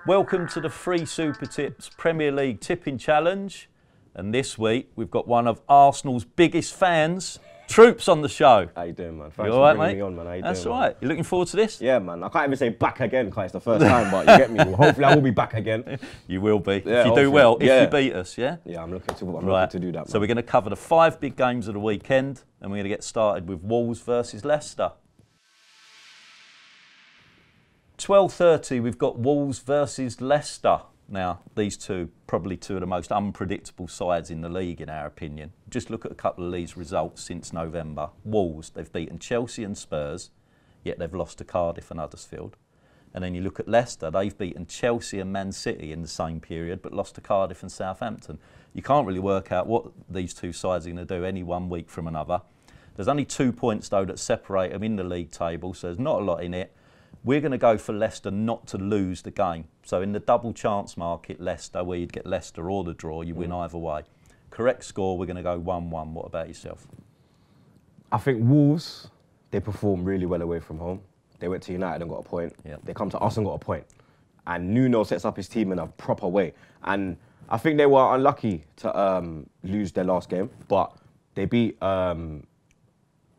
Welcome to the Free Super Tips Premier League Tipping Challenge. And this week, we've got one of Arsenal's biggest fans, Troopz, on the show. How you doing, man? Thanks for bringing mate? me on, man. How you That's doing, all right. You looking forward to this? Yeah, man. I can't even say back again because it's the first time, but you get me. Well, hopefully I will be back again. You will be. Yeah, if you do well, yeah. if you beat us, yeah? Yeah, I'm looking to do that, man. So we're going to cover the 5 big games of the weekend, and we're going to get started with Wolves versus Leicester. 12:30, we've got Wolves versus Leicester. Now, these two, probably two of the most unpredictable sides in the league, in our opinion. Just look at a couple of these results since November. Wolves, they've beaten Chelsea and Spurs, yet they've lost to Cardiff and Huddersfield. And then you look at Leicester, they've beaten Chelsea and Man City in the same period, but lost to Cardiff and Southampton. You can't really work out what these two sides are going to do any one week from another. There's only 2 points, though, that separate them in the league table, so there's not a lot in it. We're going to go for Leicester not to lose the game. So in the double chance market, Leicester, where you'd get Leicester or the draw, you win either way. Correct score, we're going to go 1-1. What about yourself? I think Wolves, they perform really well away from home. They went to United and got a point. Yep. They come to us and got a point. And Nuno sets up his team in a proper way. And I think they were unlucky to lose their last game, but they beat a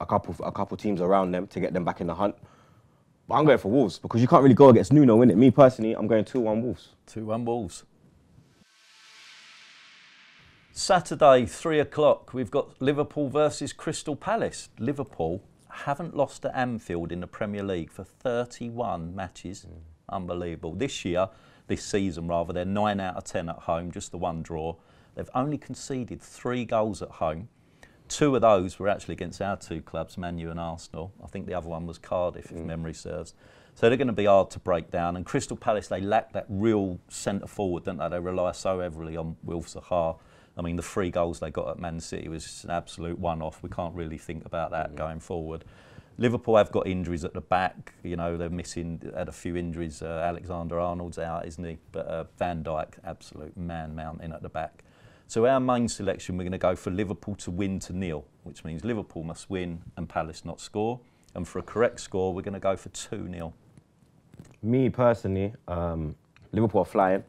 couple teams around them to get them back in the hunt. But I'm going for Wolves because you can't really go against Nuno, innit? Me personally, I'm going 2-1 Wolves. 2-1 Wolves. Saturday, 3 o'clock, we've got Liverpool versus Crystal Palace. Liverpool haven't lost at Anfield in the Premier League for 31 matches. Unbelievable. This season, they're 9 out of 10 at home, just the one draw. They've only conceded 3 goals at home. 2 of those were actually against our 2 clubs, Man U and Arsenal. I think the other one was Cardiff, if memory serves. So they're going to be hard to break down. And Crystal Palace, they lack that real centre forward, don't they? They rely so heavily on Wilf Zaha. I mean, the 3 goals they got at Man City was just an absolute one-off. We can't really think about that going forward. Liverpool have got injuries at the back. You know, they're had a few injuries. Alexander-Arnold's out, isn't he? But Van Dijk, absolute man-mountain at the back. So our main selection, we're going to go for Liverpool to win to 0, which means Liverpool must win and Palace not score. And for a correct score, we're going to go for 2-0. Me personally, Liverpool are flying,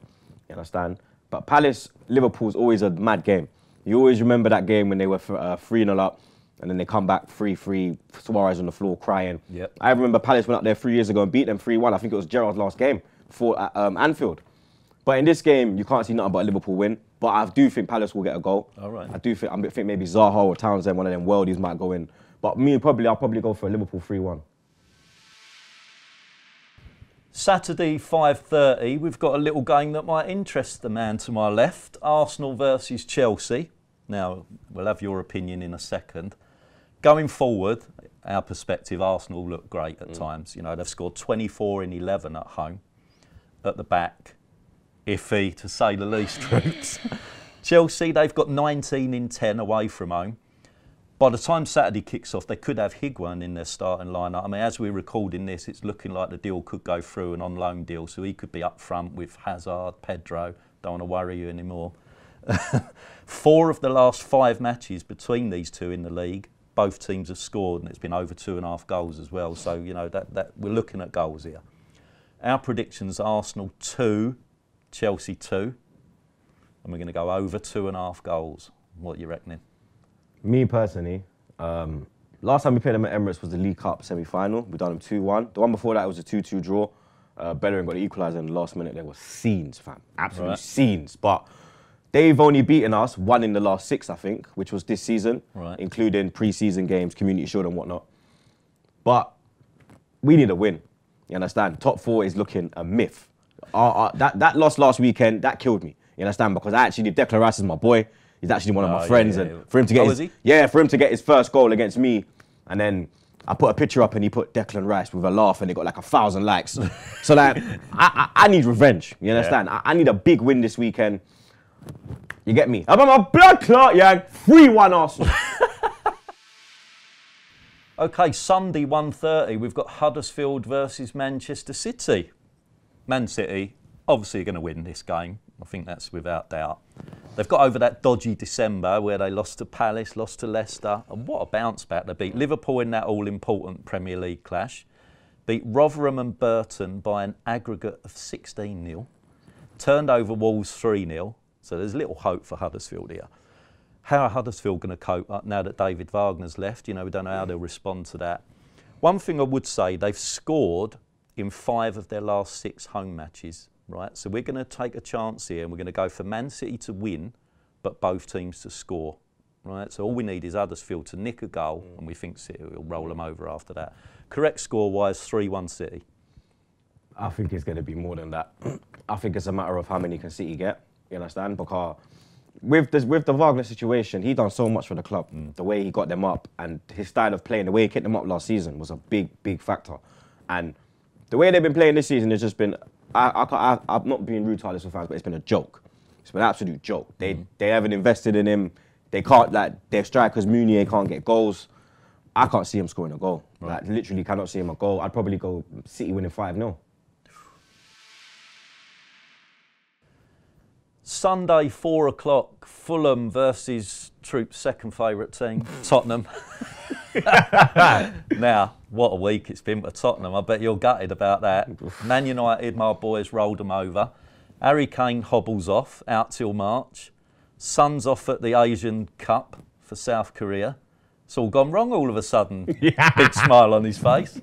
you understand? But Palace, Liverpool's always a mad game. You always remember that game when they were 3-0 up and then they come back 3-3, Suarez on the floor crying. Yep. I remember Palace went up there 3 years ago and beat them 3-1. I think it was Gerrard's last game for Anfield. But in this game, you can't see nothing but a Liverpool win. But I do think Palace will get a goal. All right. I think maybe Zaha or Townsend, one of them worldies might go in. But I'll probably go for a Liverpool 3-1. Saturday, 5:30, we've got a little game that might interest the man to my left. Arsenal versus Chelsea. Now, we'll have your opinion in a second. Going forward, our perspective, Arsenal look great at times. You know, they've scored 24 in 11 at home. At the back, iffy to say the least, Troopz. Chelsea, they've got 19 in 10 away from home. By the time Saturday kicks off, they could have Higuain in their starting lineup. I mean, as we're recording this, it's looking like the deal could go through, an on-loan deal, so he could be up front with Hazard, Pedro. Don't want to worry you anymore. 4 of the last 5 matches between these two in the league, both teams have scored, and it's been over 2.5 goals as well. So, you know, that we're looking at goals here. Our predictions, Arsenal 2, Chelsea 2, and we're going to go over 2.5 goals. What are you reckoning? Me personally, last time we played them at Emirates was the League Cup semi-final. We done them 2-1. The one before that was a 2-2 draw. Bellerin got the equaliser in the last minute. There were scenes, fam. Absolute scenes. But they've only beaten us 1 in the last 6, I think, which was this season, including pre-season games, Community Shield and whatnot. But we need a win. You understand? Top 4 is looking a myth. That loss last weekend, that killed me. You understand? Because I actually, Declan Rice is my boy. He's actually one of my friends, and for him to get his first goal against me, and then I put a picture up and he put Declan Rice with a laugh, and he got like 1,000 likes. So like, I need revenge. You understand? I need a big win this weekend. You get me? I'm on my blood clot, yeah. 3-1 Arsenal. Okay, Sunday 1:30, we've got Huddersfield versus Manchester City. Man City, obviously going to win this game. I think that's without doubt. They've got over that dodgy December where they lost to Palace, lost to Leicester, and what a bounce back. They beat Liverpool in that all-important Premier League clash, beat Rotherham and Burton by an aggregate of 16-0, turned over Wolves 3-0, so there's little hope for Huddersfield here. How are Huddersfield going to cope up now that David Wagner's left? You know, we don't know how they'll respond to that. One thing I would say, they've scored in 5 of their last 6 home matches, right? So we're going to take a chance here and we're going to go for Man City to win, but both teams to score, right? So all we need is Huddersfield to nick a goal and we think City will roll them over after that. Correct score-wise, 3-1 City. I think it's going to be more than that. I think it's a matter of how many can City get, you understand? Because with the Wagner situation, he done so much for the club. The way he got them up and his style of playing, the way he kicked them up last season was a big, big factor. And the way they've been playing this season has just been, I'm not being rude to Huddersfield fans, but it's been a joke. It's been an absolute joke. They haven't invested in him. They can't, like, their strikers, Mounier, can't get goals. I can't see him scoring a goal. Right. Like, literally cannot see him a goal. I'd probably go City winning 5-0. Sunday, 4 o'clock, Fulham versus Troopz' second favourite team, Tottenham. Now, what a week it's been for Tottenham. I bet you're gutted about that. Man United, my boys, rolled them over. Harry Kane hobbles off, out till March. Son's off at the Asian Cup for South Korea. It's all gone wrong all of a sudden. Big smile on his face.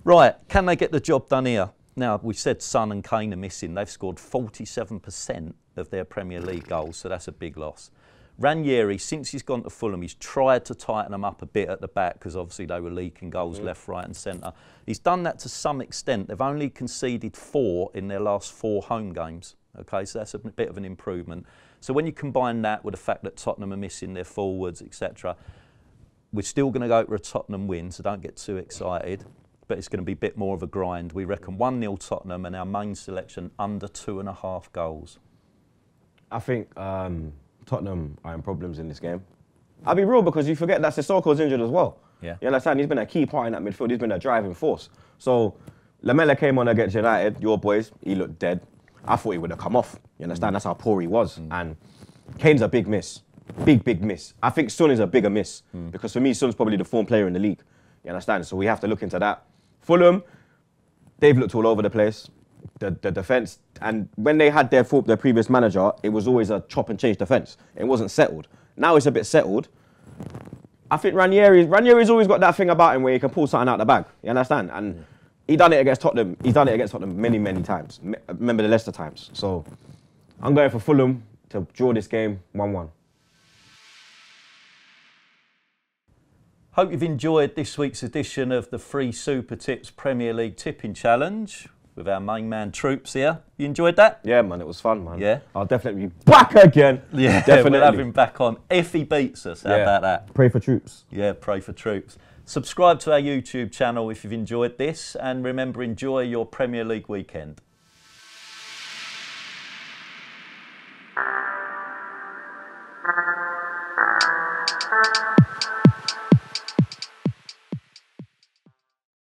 Right, can they get the job done here? Now, we said Son and Kane are missing. They've scored 47% of their Premier League goals, so that's a big loss. Ranieri, since he's gone to Fulham, he's tried to tighten them up a bit at the back because obviously they were leaking goals left, right and centre. He's done that to some extent. They've only conceded 4 in their last 4 home games. Okay, so that's a bit of an improvement. So when you combine that with the fact that Tottenham are missing their forwards, etc., we're still going to go for a Tottenham win, so don't get too excited. But it's going to be a bit more of a grind. We reckon 1-0 Tottenham and our main selection under 2.5 goals. I think Tottenham are in problems in this game. I'll be real, because you forget that Sissoko's injured as well. Yeah. You understand? He's been a key part in that midfield. He's been a driving force. So Lamela came on against United, your boys, he looked dead. I thought he would have come off. You understand? That's how poor he was. And Kane's a big miss. Big, big miss. I think Son is a bigger miss because for me, Son's probably the form player in the league. You understand? So we have to look into that. Fulham, they've looked all over the place. The defence, and when they had their previous manager, it was always a chop and change defence. It wasn't settled. Now it's a bit settled. I think Ranieri's always got that thing about him where he can pull something out the bag. You understand? And he done it against Tottenham. He's done it against Tottenham many, many times. Remember the Leicester times. So I'm going for Fulham to draw this game 1-1. Hope you've enjoyed this week's edition of the Free Super Tips Premier League Tipping Challenge with our main man Troopz here. You enjoyed that? Yeah, man, it was fun, man. Yeah. I'll definitely be back again. Yeah, definitely. We'll have him back on if he beats us. How about that? Pray for Troopz. Yeah, pray for Troopz. Subscribe to our YouTube channel if you've enjoyed this, and remember, enjoy your Premier League weekend.